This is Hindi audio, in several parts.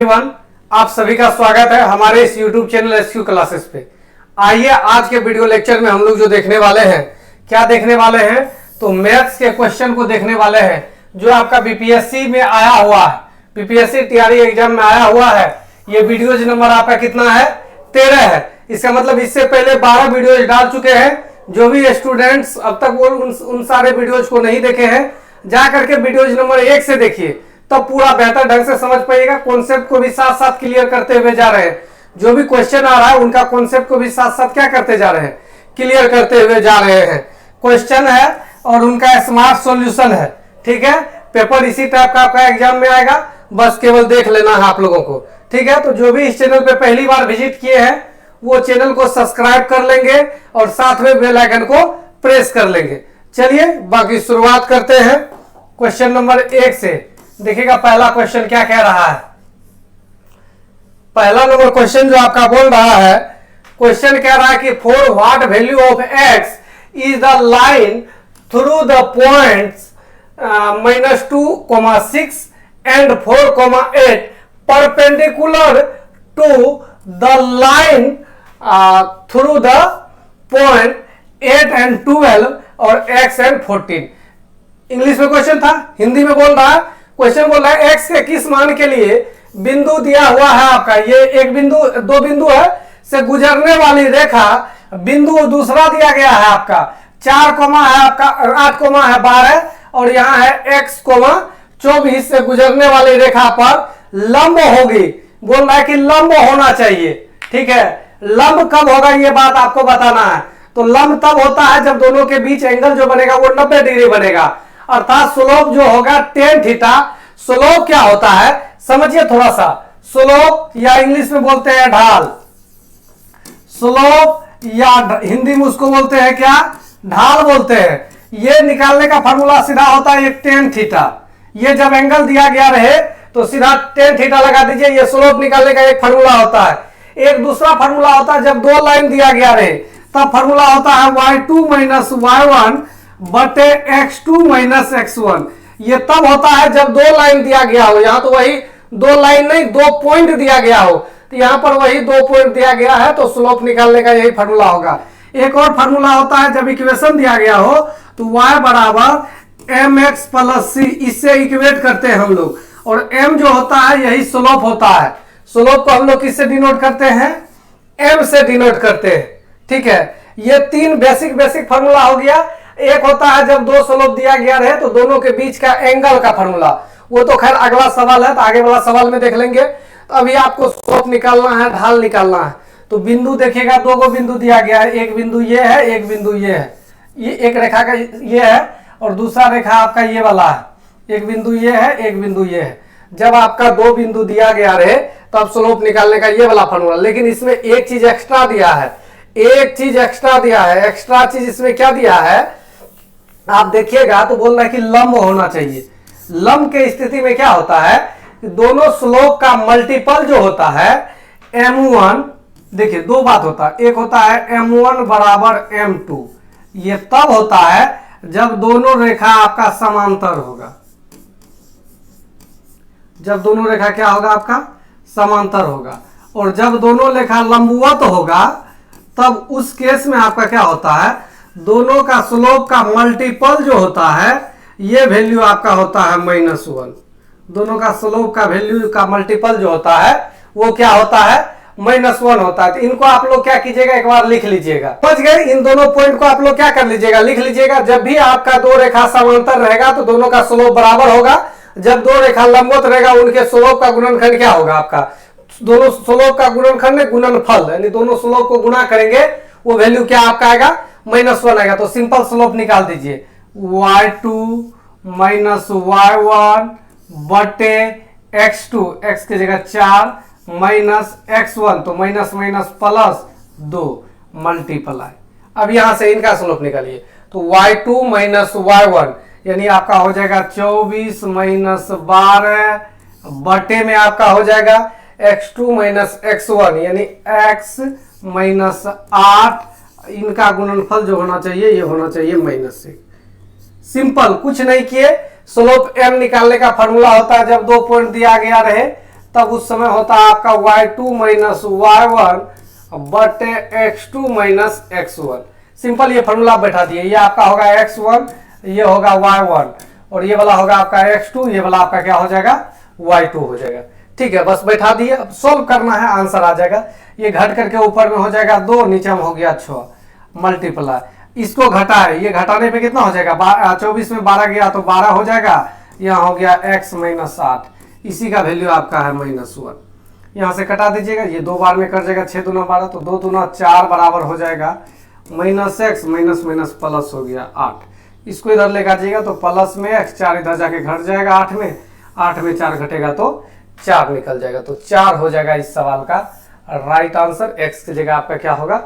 एवरीवन, आप सभी का स्वागत है हमारे इस YouTube चैनल एसक्यू क्लासेस पे। आइए आज के वीडियो लेक्चर में हम लोग जो देखने वाले हैं, क्या देखने वाले हैं तो मैथ्स के क्वेश्चन को देखने वाले हैं जो आपका बीपीएससी में आया हुआ है, बीपीएससी टीआरई एग्जाम में आया हुआ है। ये वीडियोज नंबर आपका कितना है? 13 है। इसका मतलब इससे पहले 12 वीडियोज डाल चुके हैं। जो भी स्टूडेंट्स अब तक वो उन सारे वीडियोज को नहीं देखे हैं, जा करके वीडियोज नंबर 1 से देखिए, तब पूरा बेहतर ढंग से समझ पाइएगा। कॉन्सेप्ट को भी साथ साथ क्लियर करते हुए जा रहे हैं। जो भी क्वेश्चन आ रहा है उनका कॉन्सेप्ट को भी साथ साथ क्या करते जा रहे हैं, क्लियर करते हुए जा रहे हैं। क्वेश्चन है और उनका स्मार्ट सॉल्यूशन है, ठीक है। पेपर इसी टाइप का आपका एग्जाम में आएगा, बस केवल देख लेना है आप लोगों को, ठीक है। तो जो भी इस चैनल पे पहली बार विजिट किए हैं वो चैनल को सब्सक्राइब कर लेंगे और साथ में बेल आइकन को प्रेस कर लेंगे। चलिए बाकी शुरुआत करते हैं क्वेश्चन नंबर 1 से। देखिएगा पहला क्वेश्चन क्या कह रहा है। पहला नंबर क्वेश्चन जो आपका बोल रहा है, क्वेश्चन कह रहा है कि for what value of x is the line through the points -2,6 and 4,8 perpendicular to the line through the point 8 and 12 और x एंड 14। इंग्लिश में क्वेश्चन था, हिंदी में बोल रहा है। क्वेश्चन बोल रहा है x के किस मान के लिए बिंदु दिया हुआ है आपका, ये एक बिंदु, दो बिंदु है से गुजरने वाली रेखा, बिंदु दूसरा दिया गया है आपका 4 कोमा है आपका 8 कोमा है 12 और यहाँ है x कोमा 24 से गुजरने वाली रेखा पर लंब होगी। बोल रहा है कि लंब होना चाहिए, ठीक है। लंब कब होगा ये बात आपको बताना है। तो लंब तब होता है जब दोनों के बीच एंगल जो बनेगा वो 90 डिग्री बनेगा, अर्थात स्लोप जो होगा tan थीटा। स्लोप क्या होता है समझिए थोड़ा सा। स्लोप या इंग्लिश में बोलते हैं ढाल, स्लोप या हिंदी में उसको बोलते हैं क्या, ढाल बोलते हैं। ये निकालने का फॉर्मूला सीधा होता है एक tan थीटा। ये जब एंगल दिया गया रहे तो सीधा tan थीटा लगा दीजिए, ये स्लोप निकालने का एक फॉर्मूला होता है। एक दूसरा फॉर्मूला होता है जब दो लाइन दिया गया रहे, तब फॉर्मूला होता है y2 माइनस y1 बटे x2 माइनस x1। ये तब होता है जब दो लाइन दिया गया हो। यहाँ तो वही दो लाइन नहीं, दो पॉइंट दिया गया हो, तो यहाँ पर वही दो पॉइंट दिया गया है, तो स्लोप निकालने का यही फॉर्मूला होगा। एक और फॉर्मूला होता है जब इक्वेशन दिया गया हो तो y बराबर mx प्लस c, इससे इक्वेट करते हैं हम लोग, और m जो होता है यही स्लोप होता है। स्लोप को हम लोग किससे डिनोट करते हैं, m से डिनोट करते हैं, ठीक है। ये तीन बेसिक फॉर्मूला हो गया। एक होता है जब दो स्लोप दिया गया रहे तो दोनों के बीच का एंगल का फॉर्मूला, वो तो खैर अगला सवाल है, तो आगे वाला सवाल में देख लेंगे। तो अभी आपको स्लोप निकालना है, ढाल निकालना है। तो बिंदु देखिएगा, दो गो बिंदु दिया गया है, एक बिंदु ये है, एक बिंदु ये है, ये एक रेखा का ये है और दूसरा रेखा आपका ये वाला है। एक बिंदु ये है, एक बिंदु ये है। जब आपका दो बिंदु दिया गया रहे तब स्लोप निकालने का ये वाला फॉर्मूला। लेकिन इसमें एक चीज एक्स्ट्रा दिया है, एक चीज एक्स्ट्रा दिया है। एक्स्ट्रा चीज इसमें क्या दिया है आप देखिएगा, तो बोल रहा है कि लंब होना चाहिए। लंब के स्थिति में क्या होता है, दोनों स्लोप का मल्टीपल जो होता है m1, देखिए दो बात होता है। एक होता है m1 बराबर m2, ये तब होता है जब दोनों रेखा आपका समांतर होगा। जब दोनों रेखा क्या होगा आपका, समांतर होगा। और जब दोनों रेखा लंबवत होगा तब उस केस में आपका क्या होता है, दोनों का स्लोप का मल्टीपल जो होता है ये वैल्यू आपका होता है -1। दोनों का स्लोप का वैल्यू का मल्टीपल जो होता है वो क्या होता है, -1 होता है। तो इनको आप लोग क्या कीजिएगा, एक बार लिख लीजिएगा। समझ गए। इन दोनों पॉइंट को आप लोग क्या कर लीजिएगा, लिख लीजिएगा। जब भी आपका दो रेखा समांतर रहेगा तो दोनों का स्लोप बराबर होगा। जब दो रेखा लंबवत रहेगा उनके स्लोप का गुणनखंड क्या होगा आपका, दोनों स्लोप का गुणनखंड गुणनफल, यानी दोनों स्लोप को गुणा करेंगे वो वैल्यू क्या आपका आएगा, -1 आएगा। तो सिंपल स्लोप निकाल दीजिए, y2 माइनस y1 बटे x2, x की जगह 4 माइनस x1, तो माइनस माइनस प्लस 2 मल्टीप्लाई। अब यहां से इनका स्लोप निकालिए, तो y2 माइनस y1 यानी आपका हो जाएगा 24 माइनस 12 बटे में आपका हो जाएगा x2 माइनस x1 यानी x माइनस 8। इनका गुणनफल जो होना चाहिए ये होना चाहिए -1। सिंपल, कुछ नहीं किए। स्लोप m निकालने का फॉर्मूला होता है जब दो पॉइंट दिया गया रहे तब उस समय होता है आपका y2 माइनस y1 बटे x2 माइनस x1। सिंपल ये फॉर्मूला आप बैठा दिए, ये आपका होगा x1, ये होगा y1 और ये वाला होगा आपका x2, ये वाला आपका क्या हो जाएगा y2 हो जाएगा। ठीक है, बस बैठा दिए, अब सोल्व करना है, आंसर आ जाएगा। ये घट करके ऊपर में हो जाएगा 2, नीचे में हो गया 6 मल्टीप्लाई, इसको घटा है, ये घटाने पे कितना हो जाएगा 24 में 12 गया तो 12 हो जाएगा, यहाँ हो गया x माइनस 8, इसी का वैल्यू आपका है -1। यहाँ से कटा दीजिएगा, ये 2 बार में कट जाएगा, 6 दूना 12 तो 2 दूना 4 बराबर हो जाएगा -x माइनस माइनस प्लस हो गया 8। इसको इधर ले जाइएगा तो प्लस में x, 4 इधर जाके घट जाएगा 8 में, 8 में 4 घटेगा तो 4 निकल जाएगा, तो 4 हो जाएगा इस सवाल का राइट आंसर। x की जगह आपका क्या होगा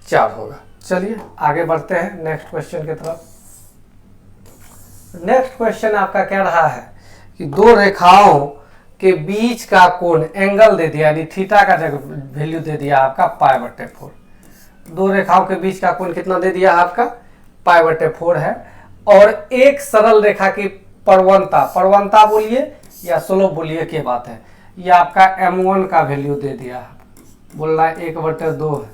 4 होगा। चलिए आगे बढ़ते हैं नेक्स्ट क्वेश्चन की तरफ। नेक्स्ट क्वेश्चन आपका कह रहा है कि दो रेखाओं के बीच का कोण एंगल दे दिया, यानी थीटा का जगह वैल्यू दे दिया आपका π/4। दो रेखाओं के बीच का कोण कितना दे दिया आपका π/4 है, और एक सरल रेखा की परवलता बोलिए या स्लोप बोलिए क्या बात है, ये आपका m1 का वैल्यू दे दिया है, बोल रहा है 1/2 है।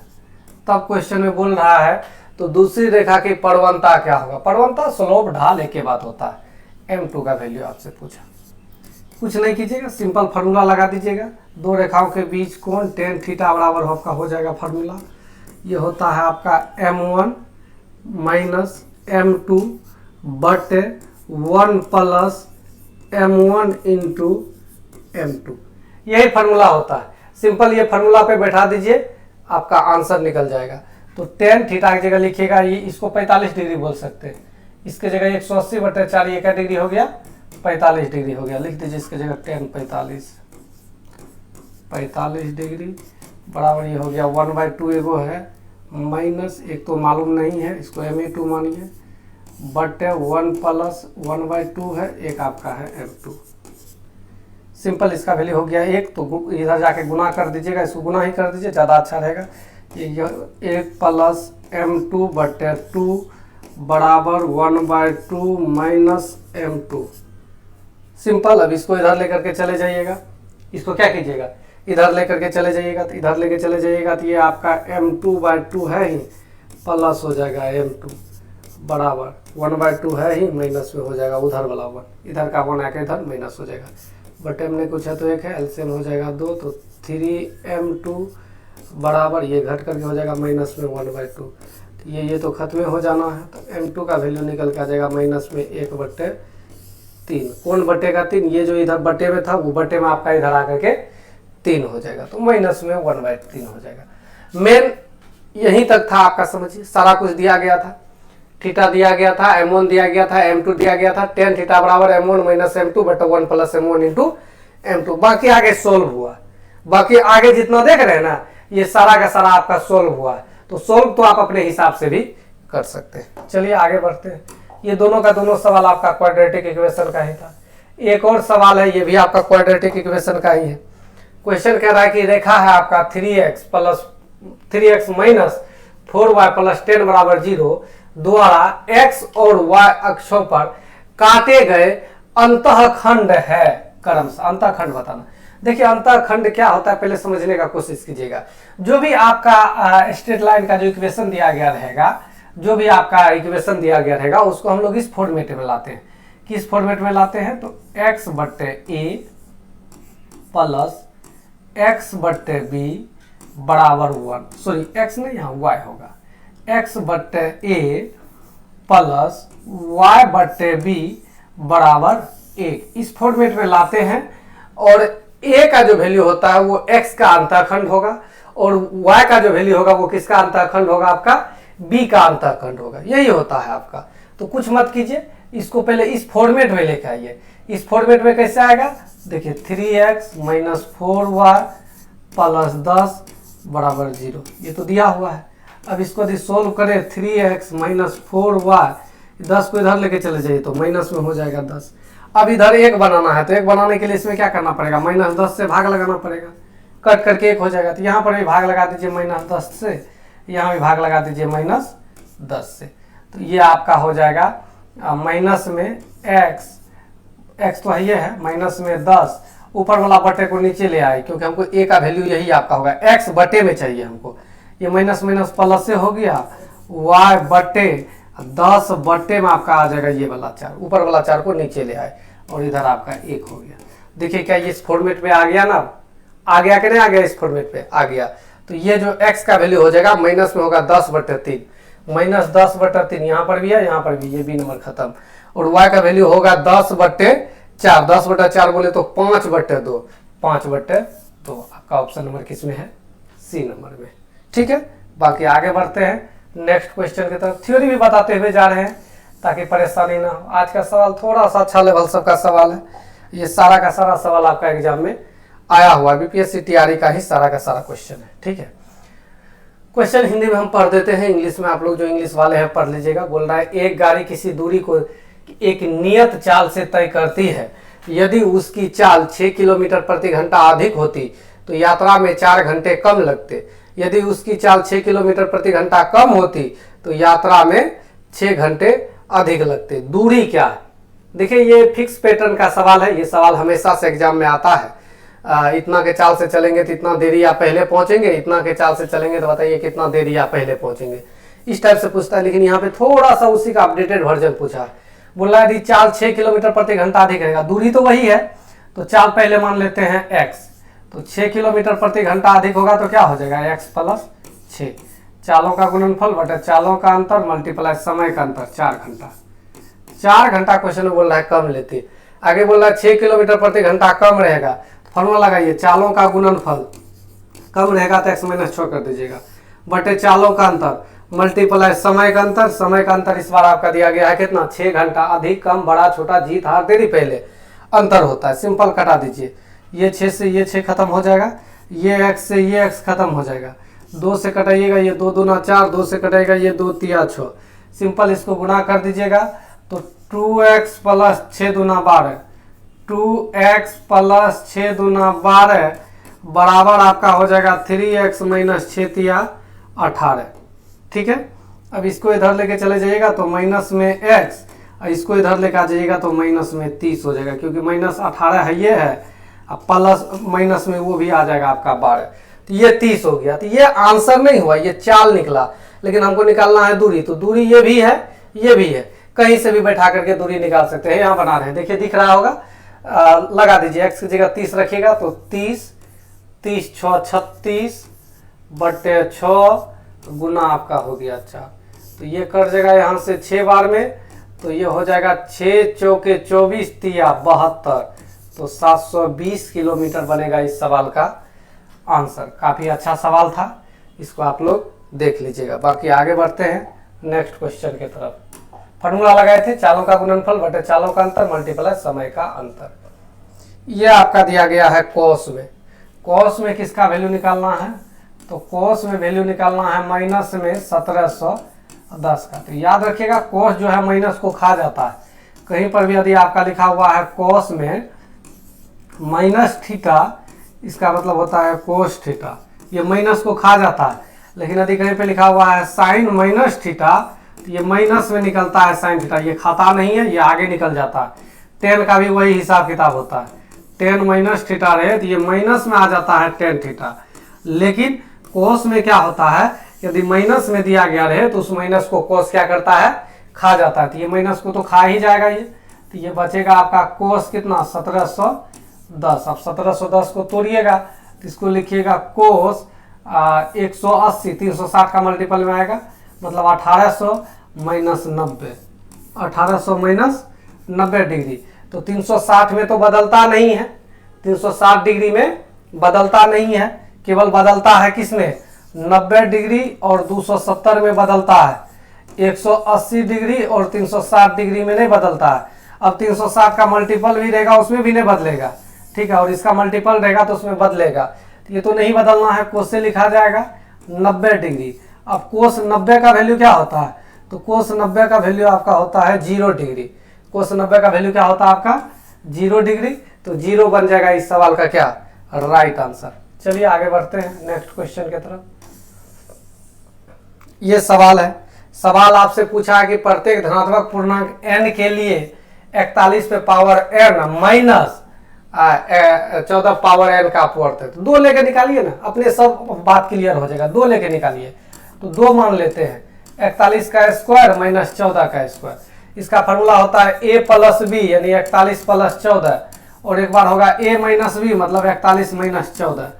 तब क्वेश्चन में बोल रहा है तो दूसरी रेखा की परवलता क्या होगा, परवलता स्लोप ढाल एक के बात होता है, m2 का वैल्यू आपसे पूछा। कुछ नहीं कीजिएगा, सिंपल फार्मूला लगा दीजिएगा, दो रेखाओं के बीच कोण tan थीटा बराबर आपका हो जाएगा फार्मूला, ये होता है आपका m1 माइनस m2 बटे 1 प्लस m1 इंटू m2, यही फार्मूला होता है। सिंपल ये फार्मूला पे बैठा दीजिए, आपका आंसर निकल जाएगा। तो tan थीटा की जगह लिखिएगा, ये इसको 45 डिग्री बोल सकते हैं, इसके जगह 180 बटे 4 ये क्या डिग्री हो गया 45 डिग्री हो गया, लिख दीजिए इसके जगह tan 45 डिग्री बराबर ये हो गया 1/2 एगो है माइनस, एक तो मालूम नहीं है इसको m2 मानिए, बटे 1 प्लस 1/2 है, एक आपका है m2। सिंपल इसका वैल्यू हो गया 1, तो इधर जाके गुना कर दीजिएगा, इसको गुना ही कर दीजिए, ज़्यादा अच्छा रहेगा। ये 1 प्लस m2 बटे 2 बराबर 1/2 माइनस m2। सिंपल, अब इसको इधर लेकर के चले जाइएगा, इसको क्या कीजिएगा इधर लेकर के चले जाइएगा, तो इधर लेके चले जाइएगा तो ये आपका m2/2 है ही, प्लस हो जाएगा m2 बराबर 1/2 है ही, माइनस में हो जाएगा उधर वाला 1, इधर का 1 आके इधर माइनस हो जाएगा, बटे में कुछ है तो 1 है, एलसीएम हो जाएगा 2, तो 3m2 बराबर ये घट करके हो जाएगा माइनस में 1/2, तो ये तो खत्म हो जाना है, तो m2 का वैल्यू निकल के आ जाएगा माइनस में 1/3। कौन बटेगा 3, ये जो इधर बटे में था वो बटे में आपका इधर आकर के 3 हो जाएगा, तो माइनस में 1/3 हो जाएगा। मेन यहीं तक था आपका, समझिए सारा कुछ दिया गया था, थीटा दिया गया था, m1 दिया गया था, m2 दिया गया था, tan थीटा बराबर m1 माइनस m2 बटे 1 प्लस m1 इंटू m2। बाकी आगे सोल्व हुआ, बाकी आगे जितना देख रहे हैं ना ये सारा का सारा आपका सोल्व हुआ है, तो सोल्व तो आप अपने हिसाब से भी कर सकते हैं। चलिए आगे बढ़ते हैं। ये दोनों का दोनों सवाल आपका क्वाड्रेटिक इक्वेशन का ही था। एक और सवाल है, ये भी आपका क्वाड्रेटिक इक्वेशन का ही है। क्वेश्चन कह रहा है कि रेखा है आपका 3x माइनस 4y प्लस 10 बराबर 0 द्वारा x और y अक्षों पर काटे गए अंतःखंड है, क्रमशः अंतःखंड बताना। देखिए अंतःखंड क्या होता है पहले समझने का कोशिश कीजिएगा। जो भी आपका स्ट्रेट लाइन का जो इक्वेशन दिया गया रहेगा, जो भी आपका इक्वेशन दिया गया रहेगा उसको हम लोग इस फॉर्मेट में लाते हैं। किस फॉर्मेट में लाते हैं, तो x बट्टे a प्लस x बट्टे b बराबर 1, सॉरी x नहीं यहाँ y होगा, x बट्टे a प्लस y बट्टे b बराबर 1, इस फॉर्मेट में लाते हैं। और a का जो वैल्यू होता है वो x का अंतःखंड होगा, और y का जो वैल्यू होगा वो किसका अंतःखंड होगा, आपका b का अंतःखंड होगा। यही होता है आपका। तो कुछ मत कीजिए, इसको पहले इस फॉर्मेट में लेके आइए। इस फॉर्मेट में कैसे आएगा, देखिए 3x माइनस 4y प्लस 10 बराबर 0, ये तो दिया हुआ है। अब इसको यदि सोल्व करें 3x माइनस 4y, 10 को इधर लेके चले जाइए तो माइनस में हो जाएगा 10। अब इधर 1 बनाना है, तो 1 बनाने के लिए इसमें क्या करना पड़ेगा, -10 से भाग लगाना पड़ेगा, कट करके 1 हो जाएगा। तो यहाँ पर भी भाग लगा दीजिए -10 से, यहाँ भी भाग लगा दीजिए -10 से, तो ये आपका हो जाएगा माइनस में x तो ये है माइनस में 10, ऊपर वाला बटे को नीचे ले आए, क्योंकि हमको ए का वैल्यू यही आपका होगा, एक्स बटे में चाहिए हमको। ये माइनस माइनस प्लस से हो गया, वाई बटे 10 बटे में आपका आ जाएगा ये वाला 4, ऊपर वाला 4 को नीचे ले आए और इधर आपका 1 हो गया। देखिए क्या ये इस फॉर्मेट में आ गया ना, आ गया कि नहीं आ गया, इस फॉर्मेट पे आ गया। तो ये जो x का वैल्यू हो जाएगा माइनस में होगा 10/3, माइनस 10/3 यहाँ पर भी है, यहाँ पर भी, ये बी नंबर खत्म। और y का वैल्यू होगा 10/4, 10/4 बोले तो 5/2, 5/2 आपका ऑप्शन नंबर किस में है, सी नंबर में। ठीक है, बाकी आगे बढ़ते हैं नेक्स्ट क्वेश्चन की तरफ। थ्योरी भी बताते हुए जा रहे हैं ताकि परेशानी ना हो। आज का सवाल थोड़ा सा अच्छा लेवल सबका सवाल है, ये सारा का सारा सवाल आपका एग्जाम में आया हुआ है, बीपीएससी टीआरई का ही सारा का सारा क्वेश्चन है। ठीक है, क्वेश्चन हिंदी में हम पढ़ देते हैं, इंग्लिश में आप लोग जो इंग्लिश वाले हैं पढ़ लीजिएगा। बोल रहा है एक गाड़ी किसी दूरी को एक नियत चाल से तय करती है, यदि उसकी चाल 6 किलोमीटर प्रति घंटा अधिक होती तो यात्रा में 4 घंटे कम लगते, यदि उसकी चाल 6 किलोमीटर प्रति घंटा कम होती तो यात्रा में 6 घंटे अधिक लगते। दूरी क्या है, देखिए ये फिक्स पैटर्न का सवाल है, ये सवाल हमेशा से एग्जाम में आता है। इतना के चाल से चलेंगे तो इतना देरी आप पहले पहुंचेंगे, इतना के चाल से चलेंगे तो बताइए कितना देरी आप पहले पहुंचेंगे, इस टाइप से पूछता है। लेकिन यहाँ पे थोड़ा सा उसी का अपडेटेड वर्जन पूछा है। बोल रहा है यदि चाल 6 किलोमीटर प्रति घंटा अधिक रहेगा, दूरी तो वही है तो चाल पहले मान लेते हैं x, तो 6 किलोमीटर प्रति घंटा अधिक होगा तो क्या हो जाएगा x + 6, चालों का गुणनफल बटे चालों का अंतर मल्टीप्लाई समय का अंतर, 4 घंटा। 4 घंटा क्वेश्चन में बोल रहा है कम लेते। आगे बोल रहा है 6 किलोमीटर प्रति घंटा कम रहेगा, फॉर्मूला लगाइए, चालों का गुणनफल कम रहेगा तो x - 6 कर दीजिएगा, बटे चालों का अंतर मल्टीप्लाई समय का अंतर, समय का अंतर इस बार आपका दिया गया है कितना, 6 घंटा। अधिक कम बड़ा छोटा जीत हार देरी पहले अंतर होता है, सिंपल कटा दीजिए, ये 6 से ये 6 खत्म हो जाएगा, ये x से ये x खत्म हो जाएगा, 2 से कटाइएगा, ये 2 दूना 4, 2 से कटाएगा ये 2 तिया 6, सिंपल इसको गुना कर दीजिएगा तो 2x + 6 दूना 12, 2x + 6 दूना 12 बराबर आपका हो जाएगा 3x - 6 तिया 18। ठीक है, अब इसको इधर लेके चले जाइएगा तो माइनस में x, और इसको इधर लेके आ जाइएगा तो माइनस में 30 हो जाएगा, क्योंकि -18 है ये है, अब प्लस माइनस में वो भी आ जाएगा आपका 12, तो ये 30 हो गया। तो ये आंसर नहीं हुआ, ये चाल निकला, लेकिन हमको निकालना है दूरी, तो दूरी ये भी है ये भी है, कहीं से भी बैठा करके दूरी निकाल सकते हैं। यहाँ बना रहे हैं, देखिए दिख रहा होगा, लगा दीजिए, x की जगह 30 रखिएगा तो 30, 30 × 6 36 बटे 6 गुना आपका हो गया 4, तो ये कट जाएगा यहाँ से 6 बार में, तो ये हो जाएगा 6 चौके 24 तिया 72, तो 720 किलोमीटर बनेगा इस सवाल का आंसर। काफ़ी अच्छा सवाल था, इसको आप लोग देख लीजिएगा। बाकी आगे बढ़ते हैं नेक्स्ट क्वेश्चन की तरफ। फॉर्मूला लगाए थे, चालों का गुणनफल बटे चालों का अंतर मल्टीप्लाई समय का अंतर। ये आपका दिया गया है कोस में, कोस में किसका वैल्यू निकालना है, तो कोस में वैल्यू निकालना है माइनस में 1710 का। तो याद रखिएगा कोस जो है माइनस को खा जाता है, कहीं पर भी यदि आपका लिखा हुआ है कोस में -थीटा, इसका मतलब होता है कोस थीटा, ये माइनस को खा जाता है। लेकिन यदि कहीं पे लिखा हुआ है साइन -थीटा, तो ये माइनस में निकलता है साइन थीटा, ये खाता नहीं है, ये आगे निकल जाता है। टेन का भी वही हिसाब किताब होता है, टेन -थीटा रहे तो ये माइनस में आ जाता है टेन थीटा। लेकिन कोस में क्या होता है, यदि माइनस में दिया गया रहे तो उस माइनस को कोस क्या करता है, खा जाता है, तो ये माइनस को तो खा ही जाएगा ये, तो ये बचेगा आपका कोस कितना 1710। अब 1710 को तोड़िएगा तो इसको लिखिएगा कोस 180, 360 का मल्टीपल में आएगा, मतलब 1800 - 90, 1800 - 90 डिग्री। तो 360 में तो बदलता नहीं है, 360 डिग्री में बदलता नहीं है, केवल बदलता है किसमें, 90 डिग्री और 270 में बदलता है, 180 डिग्री और 360 डिग्री में नहीं बदलता है। अब 360 का मल्टीपल भी रहेगा उसमें भी नहीं बदलेगा, ठीक है, और इसका मल्टीपल रहेगा तो उसमें बदलेगा, ये तो नहीं बदलना है, कोस से लिखा जाएगा 90 डिग्री। अब कोस 90 का वैल्यू क्या होता है, तो कोस 90 का वैल्यू आपका होता है 0 डिग्री, कोस 90 का वैल्यू क्या होता है आपका 0 डिग्री, तो 0 बन जाएगा इस सवाल का क्या, राइट आंसर। चलिए आगे बढ़ते हैं नेक्स्ट क्वेश्चन की तरफ। ये सवाल है, सवाल आपसे पूछा है कि प्रत्येक धनात्मक पूर्णांक n के लिए 41 पे पावर n 14 पावर n का अपवर्त है, तो 2 लेके निकालिए ना, अपने सब बात क्लियर हो जाएगा। 2 लेके निकालिए, तो 2 मान लेते हैं, 41 का स्क्वायर माइनस 14 का स्क्वायर। इसका फॉर्मूला होता है a प्लस बी यानी 41 प्लस 14, और एक बार होगा a माइनस बी मतलब 41 माइनस 14।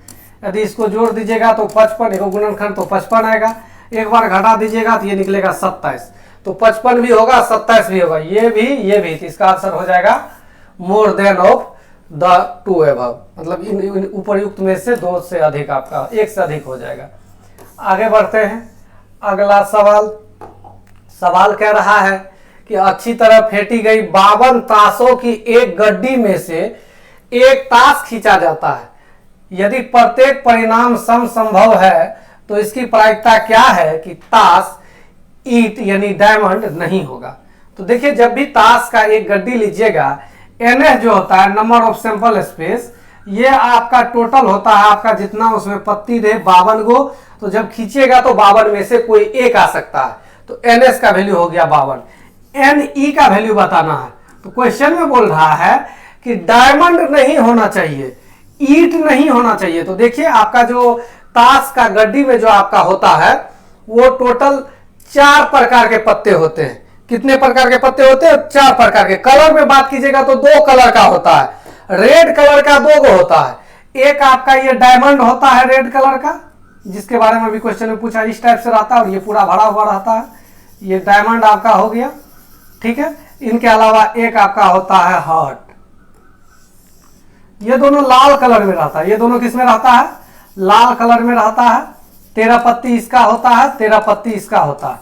यदि इसको जोड़ दीजिएगा तो 55, एक गुणनखंड तो 55 आएगा, एक बार घटा दीजिएगा तो ये निकलेगा 27। तो 55 भी होगा, 27 भी होगा, ये भी, तो इसका आंसर हो जाएगा more than of the 2 above, मतलब इन उपरयुक्त में से 2 से अधिक, आपका 1 से अधिक हो जाएगा। आगे बढ़ते हैं, अगला सवाल कह रहा है कि अच्छी तरह फेंटी गई 52 ताशों की एक गड्डी में से एक ताश खींचा जाता है। यदि प्रत्येक परिणाम समसंभव है तो इसकी प्रायिकता क्या है कि ताश ईट यानी डायमंड नहीं होगा। तो देखिए, जब भी ताश का एक गड्डी लीजिएगा, NS जो होता है नंबर ऑफ सैंपल स्पेस, ये आपका टोटल होता है आपका जितना उसमें पत्ती रहे 52 गो, तो जब खींचेगा तो 52 में से कोई एक आ सकता है, तो NS का वैल्यू हो गया 52। NE का वैल्यू बताना है, तो क्वेश्चन में बोल रहा है कि डायमंड नहीं होना चाहिए, ईट नहीं होना चाहिए। तो देखिए, आपका जो ताश का गड्डी में जो आपका होता है वो टोटल 4 प्रकार के पत्ते होते हैं। कितने प्रकार के पत्ते होते हैं? 4 प्रकार के। कलर में बात कीजिएगा तो 2 कलर का होता है, रेड कलर का 2 गो होता है। एक आपका ये डायमंड होता है रेड कलर का, जिसके बारे में भी क्वेश्चन में पूछा, इस टाइप से रहता है और ये पूरा भरा हुआ रहता है, ये डायमंड आपका हो गया, ठीक है। इनके अलावा एक आपका होता है हार्ट, ये दोनों लाल कलर में रहता है। ये दोनों किस में रहता है? लाल कलर में रहता है। 13 पत्ती इसका होता है, 13 पत्ती इसका होता है।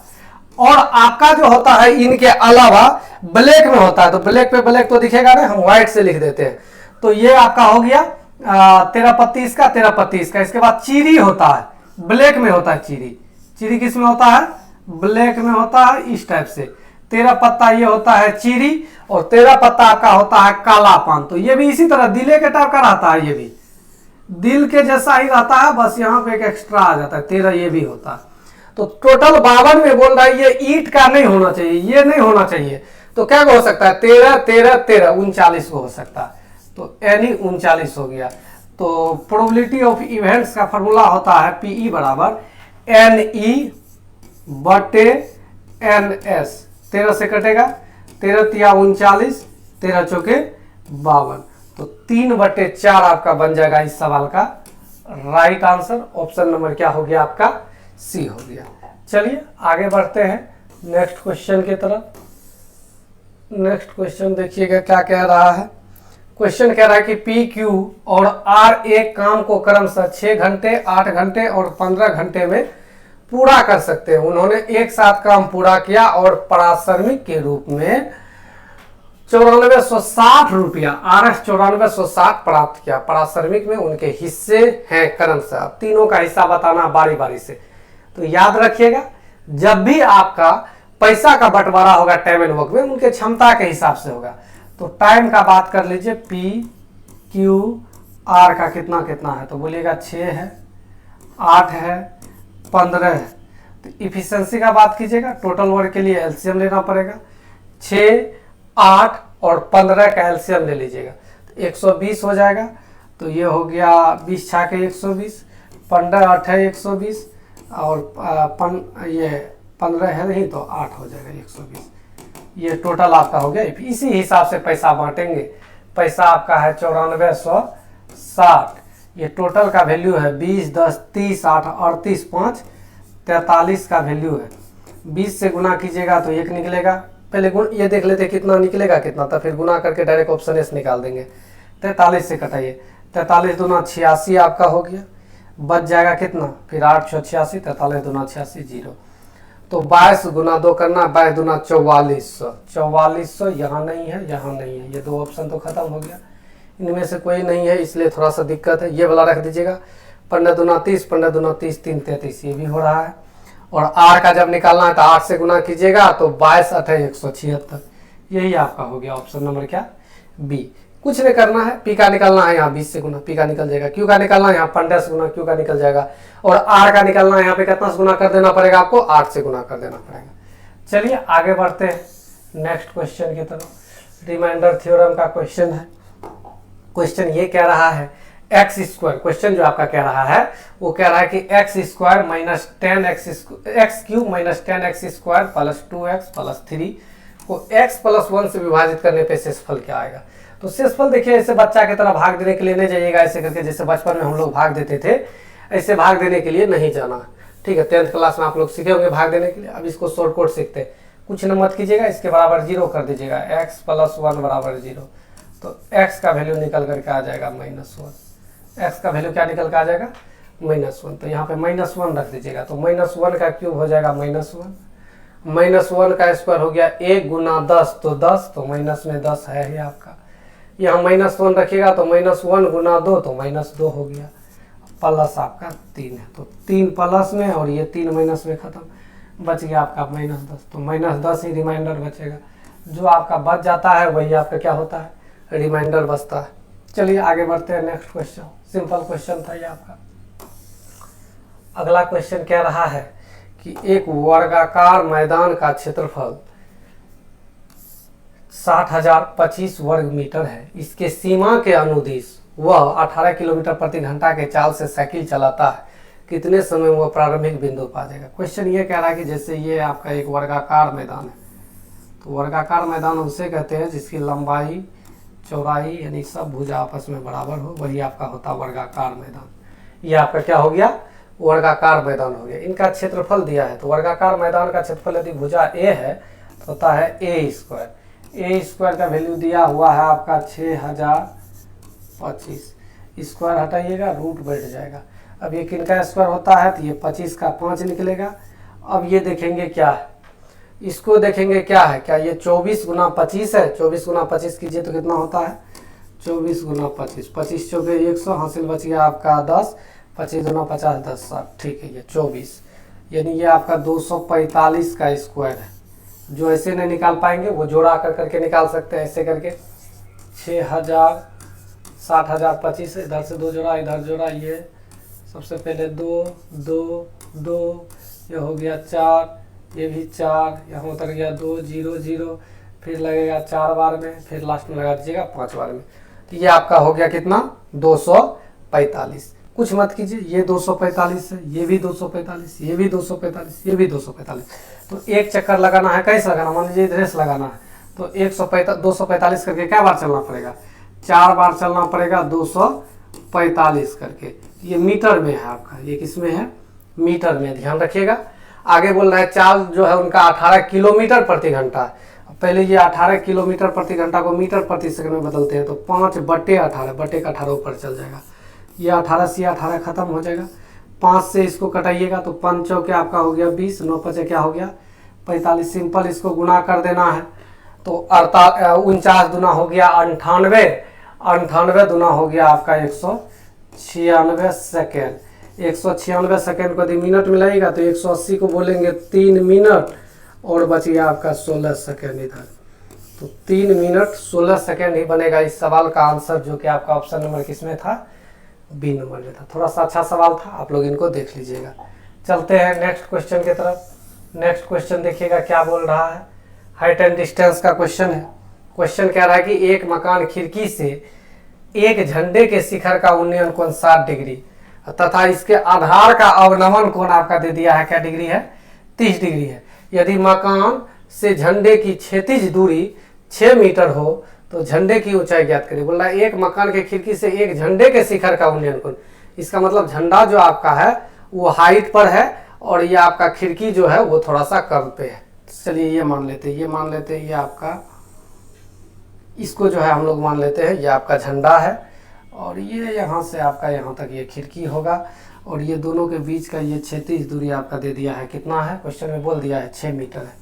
और आपका जो होता है इनके अलावा ब्लैक में होता है, तो ब्लैक पे ब्लैक तो दिखेगा ना, हम व्हाइट से लिख देते हैं। तो ये आपका हो गया 13 पत्ती इसका, 13 पत्ती इसका। इसके बाद चीरी होता है, ब्लैक में होता है चीरी। चीरी किस में होता है? ब्लैक में होता है, इस टाइप से। 13 पत्ता ये होता है चीरी, और 13 पत्ता आपका होता है काला पान। तो ये भी इसी तरह दिले के टाइप का रहता है, ये भी दिल के जैसा ही रहता है, बस यहाँ पे एक एक्स्ट्रा आ जाता है, 13 ये भी होता है। तो टोटल 52 में बोल रहा है ये ईट का नहीं होना चाहिए, ये नहीं होना चाहिए। तो क्या हो सकता है? 13 13 13 39 को हो सकता है, तो यानी 39 हो गया। तो प्रोबेबिलिटी ऑफ इवेंट्स का फॉर्मूला होता है PE बराबर NE बटे NS। 13 से कटेगा, 13 तिया 39, 13 चौके 52, तो 3/4 आपका बन जाएगा इस सवाल का राइट आंसर। ऑप्शन नंबर क्या हो गया आपका? C हो गया। चलिए आगे बढ़ते हैं नेक्स्ट क्वेश्चन की तरफ। नेक्स्ट क्वेश्चन देखिएगा क्या कह रहा है। क्वेश्चन कह रहा है कि PQ और R एक काम को क्रमशः 6 घंटे, 8 घंटे और 15 घंटे में पूरा कर सकते हैं। उन्होंने एक साथ काम पूरा किया और पारिश्रमिक के रूप में 9460 रुपया RS 9460 प्राप्त किया। पारिश्रमिक में उनके हिस्से हैं क्रमशः। अब तीनों का हिस्सा बताना बारी बारी से। तो याद रखिएगा, जब भी आपका पैसा का बंटवारा होगा टाइम एंड वर्क में, उनके क्षमता के हिसाब से होगा। तो टाइम का बात कर लीजिए, PQR का कितना कितना है, तो बोलिएगा 6 है, 8 है, 15 है। तो इफिशिएंसी का बात कीजिएगा, टोटल वर्क के लिए एलसीएम लेना पड़ेगा। 6, 8 और 15 का एलसीएम ले लीजिएगा, तो 120 हो जाएगा। तो ये हो गया 20 छा के 120, 15 8 है 120, और ये 15 है नहीं तो 8 हो जाएगा 120। ये टोटल आपका हो गया। इसी हिसाब से पैसा बांटेंगे। पैसा आपका है 9460। ये टोटल का वैल्यू है 20 10 30 8 38 5 43 का वैल्यू है। 20 से गुना कीजिएगा तो 1 निकलेगा। पहले ये देख लेते कितना निकलेगा कितना, तो फिर गुना करके डायरेक्ट ऑप्शन एस निकाल देंगे। 43 से कटाइए, 43 दूना 86 आपका हो गया। बच जाएगा कितना, फिर 8 6 86, 43 दूना 86 0। तो 22 गुना 2 करना, 22 दूना 4400। 4400 यहाँ नहीं है, यहाँ नहीं है, ये 2 ऑप्शन तो खत्म हो गया। इनमें से कोई नहीं है, इसलिए थोड़ा सा दिक्कत है। ये वाला रख दीजिएगा। 15 दूना 30, 15 दूना 30, 3 33, ये भी हो रहा है। और R का जब निकालना है तो 8 से गुना कीजिएगा, तो 22 8 176। यही आपका हो गया ऑप्शन नंबर क्या? B। कुछ नहीं करना है, P का निकालना है, यहाँ 20 से गुना P का निकल जाएगा। Q का निकालना है, यहाँ 15 से गुना Q का निकल जाएगा। और R का निकालना है, यहाँ पे कितना से गुना कर देना पड़ेगा आपको? 8 से गुना कर देना पड़ेगा। चलिए आगे बढ़ते हैं नेक्स्ट क्वेश्चन की तरफ। रिमाइंडर थ्योरम का क्वेश्चन है। क्वेश्चन ये कह रहा है एक्स स्क्वायर, क्वेश्चन जो आपका कह रहा है वो कह रहा है कि x square minus 10x cube minus 10x square plus 2x plus 3 को x प्लस 1 से विभाजित करने पे शेषफल क्या आएगा। तो शेषफल देखिए ऐसे बच्चा की तरह भाग देने के लिए नहीं जाइएगा ऐसे करके, जैसे बचपन में हम लोग भाग देते थे ऐसे भाग देने के लिए नहीं जाना, ठीक है। 10th क्लास में आप लोग सीखे होंगे भाग देने के लिए। अब इसको शॉर्ट कोट सीखते हैं, कुछ न मत कीजिएगा, इसके बराबर 0 कर दीजिएगा, x प्लस 1 बराबर 0। तो x का वैल्यू निकल करके आ जाएगा -1, x का वैल्यू क्या निकल के आ जाएगा -1। तो यहाँ पे -1 रख दीजिएगा, तो -1 का क्यूब हो जाएगा -1, -1 का स्क्वायर हो गया 1 गुना 10 तो 10, तो माइनस में 10 है ही आपका। यहाँ -1 रखिएगा तो -1 गुना 2 तो -2 हो गया, प्लस आपका 3 है, तो 3 प्लस में और ये 3 माइनस में खत्म, बच गया आपका -10। तो -10 ही रिमाइंडर बचेगा, जो आपका बच जाता है वही आपका क्या होता है रिमाइंडर बचता है। चलिए आगे बढ़ते हैं, नेक्स्ट क्वेश्चन, सिंपल क्वेश्चन था ये आपका। अगला क्वेश्चन कह रहा है कि एक वर्गाकार मैदान का क्षेत्रफल 60,025 वर्ग मीटर है, इसके सीमा के अनुदिश वह 18 किलोमीटर प्रति घंटा के चाल से साइकिल चलाता है, कितने समय में वह प्रारंभिक बिंदु पा जाएगा। क्वेश्चन ये कह रहा है कि जैसे ये आपका एक वर्गाकार मैदान है, तो वर्गाकार मैदान उसे कहते हैं जिसकी लंबाई चौड़ाई यानी सब भुजा आपस में बराबर हो, वही आपका होता वर्गाकार मैदान। ये आपका क्या हो गया वर्गाकार मैदान हो गया। इनका क्षेत्रफल दिया है, तो वर्गाकार मैदान का क्षेत्रफल यदि भुजा ए है तो होता है ए स्क्वायर। ए स्क्वायर का वैल्यू दिया हुआ है आपका 6025, स्क्वायर हटाइएगा रूट बैठ जाएगा। अब ये किनका स्क्वायर होता है तो ये 25 का 5 निकलेगा। अब ये देखेंगे क्या है, इसको देखेंगे क्या है, क्या ये 24 गुना 25 है, 24 गुना 25 कीजिए तो कितना होता है 24 गुना 25, 25 चौके 100, हासिल बच गया आपका 10, 25 गुना 50 10 60, ठीक है ये 24, यानी ये आपका 245 का स्क्वायर है। जो ऐसे नहीं निकाल पाएंगे वो जोड़ा कर करके निकाल सकते हैं, ऐसे करके 6000 60,025 इधर से 2 जोड़ा इधर जोड़ा, ये सबसे पहले 2 2 2, ये हो गया 4, ये भी 4, यहाँ उतर गया 2 0 0, फिर लगेगा 4 बार में, फिर लास्ट में लगा दीजिएगा 5 बार में। तो ये आपका हो गया कितना 245। कुछ मत कीजिए, ये 245 है, ये भी 245, ये भी 245, ये भी 245। तो एक चक्कर लगाना है, कैसे लगाना, मान लीजिए इधर से लगाना है तो 245 करके क्या बार चलना पड़ेगा 4 बार चलना पड़ेगा 245 करके। ये मीटर में है आपका, ये किस में है मीटर में, ध्यान रखिएगा। आगे बोल रहा है चाल जो है उनका 18 किलोमीटर प्रति घंटा है। पहले ये 18 किलोमीटर प्रति घंटा को मीटर प्रति सेकंड में बदलते हैं, तो 5/18 बटे का 18 ऊपर चल जाएगा, ये 18 से 18 खत्म हो जाएगा। 5 से इसको कटाइएगा तो 5 चौके आपका हो गया 20, 9 5 क्या हो गया 45, सिंपल इसको गुना कर देना है तो 49 दुना हो गया 98, 98 दुना हो गया आपका 196 सेकेंड। 196 सेकेंड को यदि मिनट में लगेगा तो 180 को बोलेंगे 3 मिनट और बच गया आपका 16 सेकेंड इधर, तो 3 मिनट 16 सेकेंड ही बनेगा इस सवाल का आंसर, जो कि आपका ऑप्शन नंबर किसमें था बी नंबर में था। थोड़ा सा अच्छा सवाल था, आप लोग इनको देख लीजिएगा। चलते हैं नेक्स्ट क्वेश्चन की तरफ। नेक्स्ट क्वेश्चन देखिएगा क्या बोल रहा है, हाइट एंड डिस्टेंस का क्वेश्चन है। क्वेश्चन कह रहा है कि एक मकान खिड़की से एक झंडे के शिखर का उन्नयन कोण 60 डिग्री तथा इसके आधार का अवनमन कोण आपका दे दिया है क्या डिग्री है 30 डिग्री है। यदि मकान से झंडे की क्षैतिज दूरी 6 मीटर हो तो झंडे की ऊंचाई ज्ञात करिए। बोल रहा है एक मकान के खिड़की से एक झंडे के शिखर का उन्नयन कोण, इसका मतलब झंडा जो आपका है वो हाइट पर है और ये आपका खिड़की जो है वो थोड़ा सा कर्व पे है। चलिए ये मान लेते हैं, ये मान लेते हैं, ये आपका इसको जो है हम लोग मान लेते हैं ये आपका झंडा है और ये यहाँ से आपका यहाँ तक ये खिड़की होगा और ये दोनों के बीच का ये क्षैतिज दूरी आपका दे दिया है, कितना है क्वेश्चन में बोल दिया है 6 मीटर है।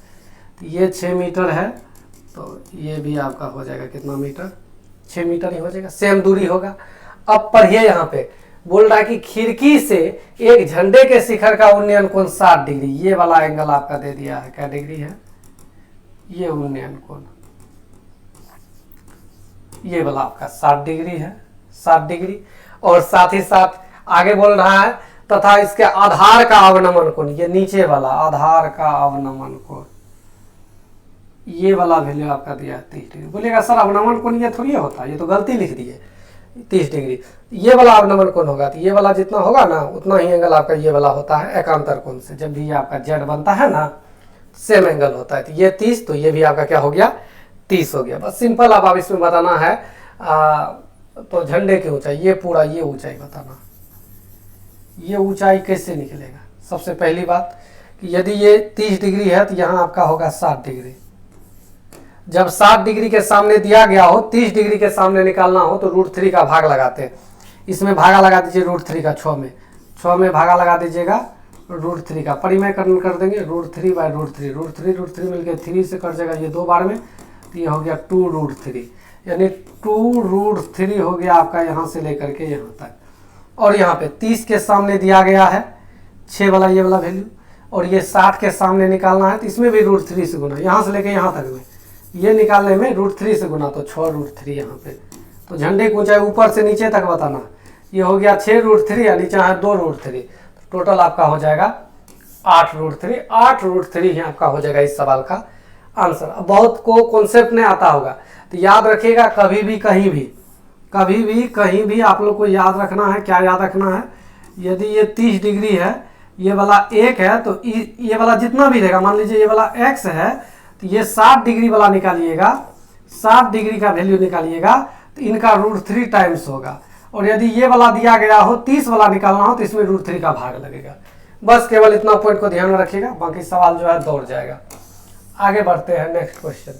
तो ये 6 मीटर है तो ये भी आपका हो जाएगा कितना मीटर 6 मीटर ही हो जाएगा, सेम दूरी होगा। अब पढ़िए यहाँ पे बोल रहा है कि खिड़की से एक झंडे के शिखर का उन्नयन कोण 60 डिग्री, ये वाला एंगल आपका दे दिया है क्या डिग्री है, ये उन्नयन कोण ये वाला आपका 60 डिग्री है, 60 डिग्री। और साथ ही साथ आगे बोल रहा है तथा इसके आधार का अवनमन कोण, ये नीचे वाला आधार का अवनमन कोण ये वाला वैल्यू आपका दिया है 30 डिग्री। बोलेगा सर अवनमन कोण ये थोड़ी होता है, ये तो गलती लिख दिए, 30 डिग्री। ये वाला अवनमन कोण होगा, तो ये वाला जितना होगा ना उतना ही एंगल आपका ये वाला होता है एकांतर कोण से। जब भी ये आपका जेड बनता है ना सेम एंगल होता है, तो ये 30, तो ये भी आपका क्या हो गया 30 हो गया। बस सिंपल। अब आप इसमें बताना है तो झंडे की ऊंचाई, ये पूरा ये ऊंचाई बताना, ये ऊंचाई कैसे निकलेगा। सबसे पहली बात कि यदि ये 30 डिग्री है तो यहाँ आपका होगा 60 डिग्री। जब 60 डिग्री के सामने दिया गया हो, 30 डिग्री के सामने निकालना हो तो √3 का भाग लगाते हैं। इसमें भागा लगा दीजिए √3 का, 6 में भागा लगा दीजिएगा √3 का, परिमेय कर देंगे √3/√3, √3 मिलकर 3 से कट जाएगा ये 2 बार में, तो ये हो गया 2√3, यानी 2√3 हो गया आपका यहाँ से लेकर के यहाँ तक। और यहाँ पे 30 के सामने दिया गया है 6 वाला ये वाला वैल्यू, और ये 60 के सामने निकालना है तो इसमें भी √3 से गुना, यहाँ से लेकर यहाँ तक में ये निकालने में √3 से गुना, तो 6√3 यहाँ पे। तो झंडे की ऊंचाई ऊपर से नीचे तक बताना, ये हो गया 6√3 या नीचे है 2√3, तो टोटल आपका हो जाएगा 8√3। 8√3 ही आपका हो जाएगा इस सवाल का आंसर। अब बहुत को कॉन्सेप्ट नहीं आता होगा तो याद रखिएगा, कभी भी कहीं भी आप लोग को याद रखना है। क्या याद रखना है, यदि ये 30 डिग्री है, ये वाला 1 है, तो ये वाला जितना भी रहेगा, मान लीजिए ये वाला x है, तो ये 60 डिग्री वाला निकालिएगा, 60 डिग्री का वैल्यू निकालिएगा तो इनका √3 टाइम्स होगा। और यदि ये वाला दिया गया हो 30 वाला निकालना हो तो इसमें √3 का भाग लगेगा। बस केवल इतना पॉइंट को ध्यान में रखिएगा, बाकी सवाल जो है दौड़ जाएगा। आगे बढ़ते हैं नेक्स्ट क्वेश्चन।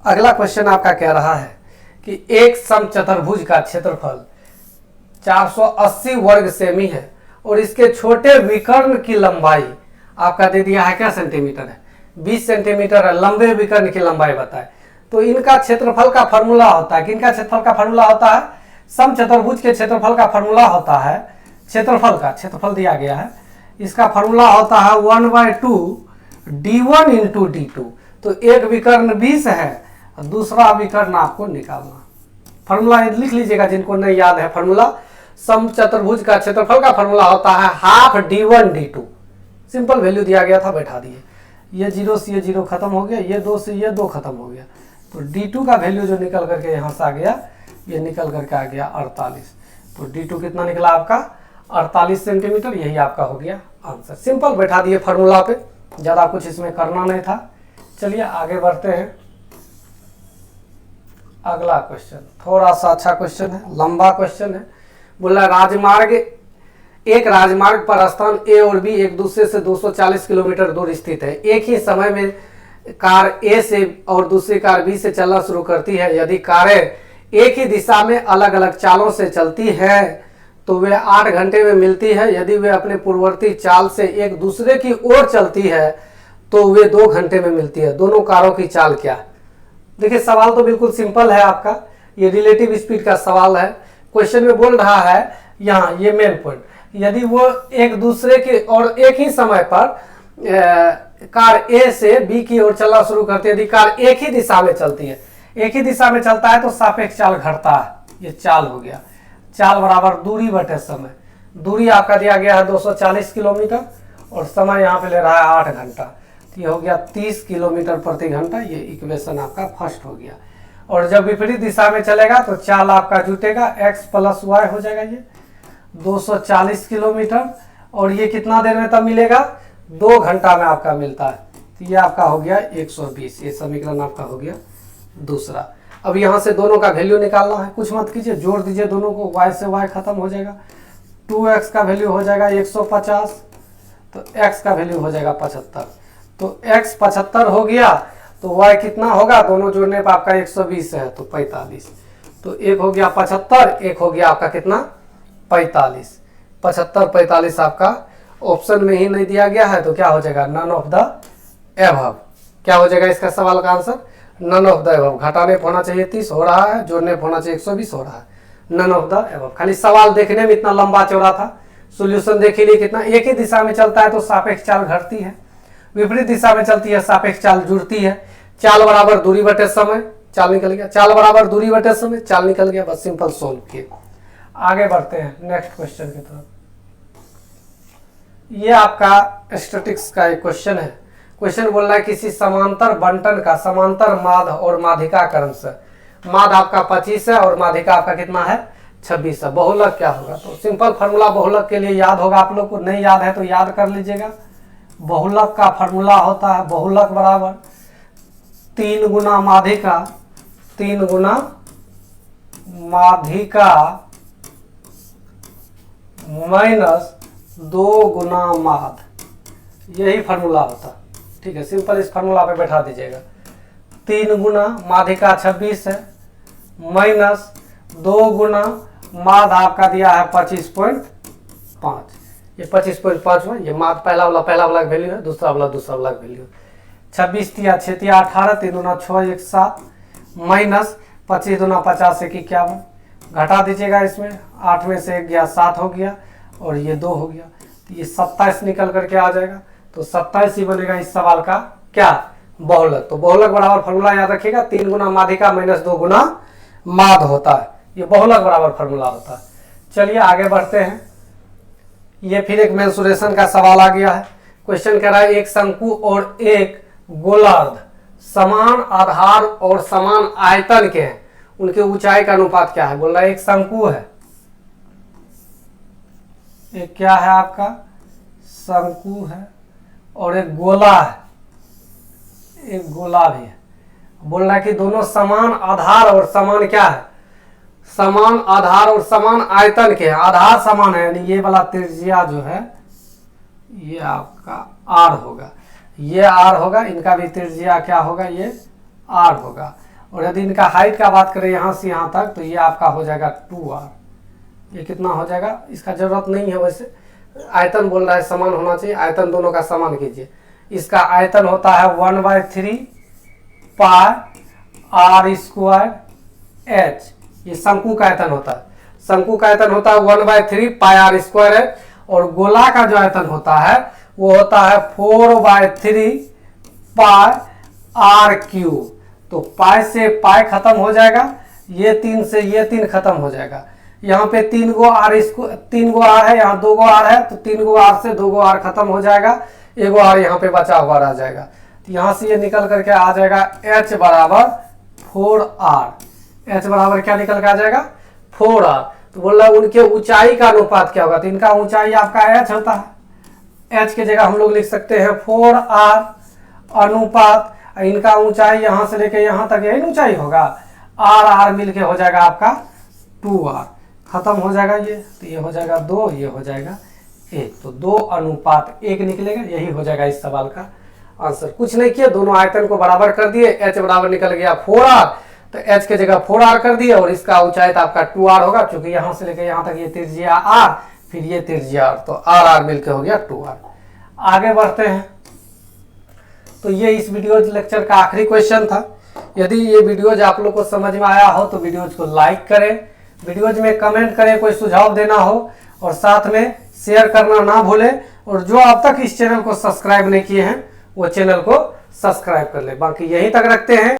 अगला क्वेश्चन आपका कह रहा है कि एक समचतुर्भुज का क्षेत्रफल 480 वर्ग सेमी है और इसके छोटे विकर्ण की लंबाई आपका दे दिया है क्या सेंटीमीटर है, 20 सेंटीमीटर है। लंबे विकर्ण की लंबाई बताए, तो इनका क्षेत्रफल का फॉर्मूला होता है, किनका क्षेत्रफल का फॉर्मूला होता है, समचतुर्भुज के क्षेत्रफल का फॉर्मूला होता है, क्षेत्रफल दिया गया है, इसका फॉर्मूला होता है 1/2 d1 × d2। तो एक विकर्ण 20 है, दूसरा विकर्ण आपको निकालना। फॉर्मूला लिख लीजिएगा जिनको नहीं याद है फॉर्मूला। समचतुर्भुज का क्षेत्रफल का फॉर्मूला होता है half d1 d2। Simple value दिया गया था, बैठा दिए, ये 0 से ये 0 खत्म हो गया, ये 2 से ये 2 खत्म हो गया, तो d2 का वैल्यू जो निकल करके यहाँ से आ गया, ये निकल करके आ गया 48। तो d2 कितना निकला आपका 48 सेंटीमीटर, यही आपका हो गया आंसर। सिंपल बैठा दिए फार्मूला पे, ज़्यादा कुछ इसमें करना नहीं था। चलिए आगे बढ़ते हैं। अगला क्वेश्चन थोड़ा सा अच्छा क्वेश्चन है, लंबा क्वेश्चन है। बोला एक राजमार्ग पर स्थान ए और बी एक दूसरे से 240 किलोमीटर दूर स्थित है। एक ही समय में कार ए से और दूसरी कार बी से चलना शुरू करती है। यदि कारें एक ही दिशा में अलग अलग चालों से चलती है तो वे 8 घंटे में मिलती है। यदि वे अपने पूर्ववर्ती चाल से एक दूसरे की ओर चलती है तो वे 2 घंटे में मिलती है। दोनों कारों की चाल क्या है? देखिए सवाल तो बिल्कुल सिंपल है आपका, ये रिलेटिव स्पीड का सवाल है। क्वेश्चन में बोल रहा है यहाँ ये मेन पॉइंट, यदि वो एक दूसरे के और एक ही समय पर कार ए से बी की ओर चलना शुरू करती है, यदि कार एक ही दिशा में चलती है, एक ही दिशा में चलता है तो सापेक्ष चाल घटता है। ये चाल हो गया, चाल बराबर दूरी बटे समय। दूरी आपका दिया गया है 240 किलोमीटर और समय यहाँ पे ले रहा है 8 घंटा, तो ये हो गया 30 किलोमीटर प्रति घंटा। ये इक्वेशन आपका फर्स्ट हो गया। और जब विपरीत दिशा में चलेगा तो चाल आपका जुटेगा, x + y हो जाएगा ये 240 किलोमीटर, और ये कितना देर में तब मिलेगा 2 घंटा में आपका मिलता है। तो ये आपका हो गया 120। ये समीकरण आपका हो गया दूसरा। अब यहाँ से दोनों का वैल्यू निकालना है, कुछ मत कीजिए, जोड़ दीजिए दोनों को, y से y खत्म हो जाएगा, 2x का वैल्यू हो जाएगा 150, तो x का वैल्यू हो जाएगा 75। तो x 75 हो गया तो y कितना होगा, दोनों जोड़ने पर आपका 120 है तो 45। तो एक हो गया 75, एक हो गया आपका कितना 45। 75 45 आपका ऑप्शन में ही नहीं दिया गया है तो क्या हो जाएगा नन ऑफ द एबव। क्या हो जाएगा इसका सवाल का answer none of the above. घटाने पे होना चाहिए 30, हो रहा है, जोड़ने पे होना चाहिए 120, हो रहा है, नन ऑफ द एबव। खाली सवाल देखने में इतना लंबा चौड़ा था, सोल्यूशन देख लिए कितना। एक ही दिशा में चलता है तो सापेक्ष चाल घटती है, विपरीत दिशा में चलती है सापेक्ष चाल जुड़ती है। चाल बराबर दूरी बटे समय, चाल निकल गया, चाल बराबर दूरी बटे समय, चाल निकल गया। बस सिंपल सोल्व किए। आगे बढ़ते हैं नेक्स्ट क्वेश्चन की तरफ। ये आपका स्टैटिक्स का एक क्वेश्चन है। क्वेश्चन बोल रहा है किसी समांतर बंटन का समांतर माध्य और माध्यिका क्रम से माद आपका 25 है और माध्यिका आपका कितना है 26 है। बहुलक क्या होगा, तो सिंपल फार्मूला बहुलक के लिए याद होगा आप लोग को, नहीं याद है तो याद कर लीजिएगा। बहुलक का फार्मूला होता है बहुलक बराबर 3 गुना माध्यिका, 3 गुना माध्यिका माइनस 2 गुना माद, यही फार्मूला होता। ठीक है, सिंपल इस फार्मूला पे बैठा दीजिएगा। 3 गुना माध्यिका 26 है माइनस 2 गुना माद आपका दिया है 25.5। ये 25.5 में ये माद पहला वाला वैल्यू है, दूसरा वाला वैल्यू। 26 दिया 6 दिया 18, 3 दूना 6 1 7 माइनस 25 दूना 50 1 51, घटा दीजिएगा इसमें, 8 में से 1 गया 7 हो गया और ये 2 हो गया, तो ये 27 निकल करके आ जाएगा। तो 27 ही बनेगा इस सवाल का क्या, बहुलक। तो बहुलक बराबर फार्मूला याद रखिएगा 3 गुना माध्यिका माइनस 2 गुना माद होता है, ये बहुलक बराबर फार्मूला होता है। चलिए आगे बढ़ते हैं। ये फिर एक मेंसुरेशन का सवाल आ गया है। क्वेश्चन कह रहा है एक शंकु और एक गोलार्ध समान आधार और समान आयतन के हैं, उनके ऊंचाई का अनुपात क्या है। बोल रहा है एक शंकु है, एक क्या है आपका शंकु है और एक गोला है, एक गोला भी है। बोल रहा है कि दोनों समान आधार और समान क्या है, समान आधार और समान आयतन के हैं। आधार समान है यानी ये वाला त्रिज्या जो है ये आपका आर होगा, ये आर होगा, इनका भी त्रिज्या क्या होगा, ये आर होगा। और यदि इनका हाइट का बात करें यहाँ से यहाँ तक तो ये आपका हो जाएगा 2r। ये कितना हो जाएगा, इसका जरूरत नहीं है वैसे, आयतन बोल रहा है समान होना चाहिए, आयतन दोनों का समान कीजिए। इसका आयतन होता है 1/3 पाई r स्क्वायर h, ये शंकु का आयतन होता है। शंकु का आयतन होता है 1/3 पाई r स्क्वायर है, और गोला का जो आयतन होता है वो होता है 4/3 पाई r क्यूब। तो पाई से पाई खत्म हो जाएगा, ये 3 से ये 3 खत्म हो जाएगा। यहाँ पे 3 गो r है, यहाँ 2 गो r है, तो 3 गो r से 2 गो r खत्म हो जाएगा, 1 गो r यहाँ पे बचा हुआ रह जाएगा। तो यहाँ से ये निकल करके आ जाएगा h बराबर 4r। h बराबर क्या निकल के आ जाएगा 4r। तो बोल रहा है उनके ऊंचाई का अनुपात क्या होगा, तो इनका ऊंचाई आपका h होता है, h की जगह हम लोग लिख सकते हैं 4r अनुपात, इनका ऊंचाई यहाँ से लेके यहाँ तक यही ऊंचाई होगा, r मिलके हो जाएगा आपका 2r। खत्म हो जाएगा ये, तो ये हो जाएगा 2, ये हो जाएगा 1, तो 2 अनुपात 1 निकलेगा, यही हो जाएगा इस सवाल का आंसर। कुछ नहीं किया, दोनों आयतन को बराबर कर दिए, h बराबर निकल गया 4r, तो h के जगह 4r कर दिए और इसका ऊंचाई तो आपका 2r होगा, क्योंकि यहाँ से लेकर यहाँ तक ये त्रिज्या r, फिर ये त्रिज्या r, तो r मिलके हो गया 2r। आगे बढ़ते हैं। तो ये इस वीडियो लेक्चर का आखिरी क्वेश्चन था। यदि ये वीडियोज आप लोग को समझ में आया हो तो वीडियोज को लाइक करें, वीडियोज में कमेंट करें, कोई सुझाव देना हो, और साथ में शेयर करना ना भूलें। और जो अब तक इस चैनल को सब्सक्राइब नहीं किए हैं वो चैनल को सब्सक्राइब कर ले। बाकी यहीं तक रखते हैं।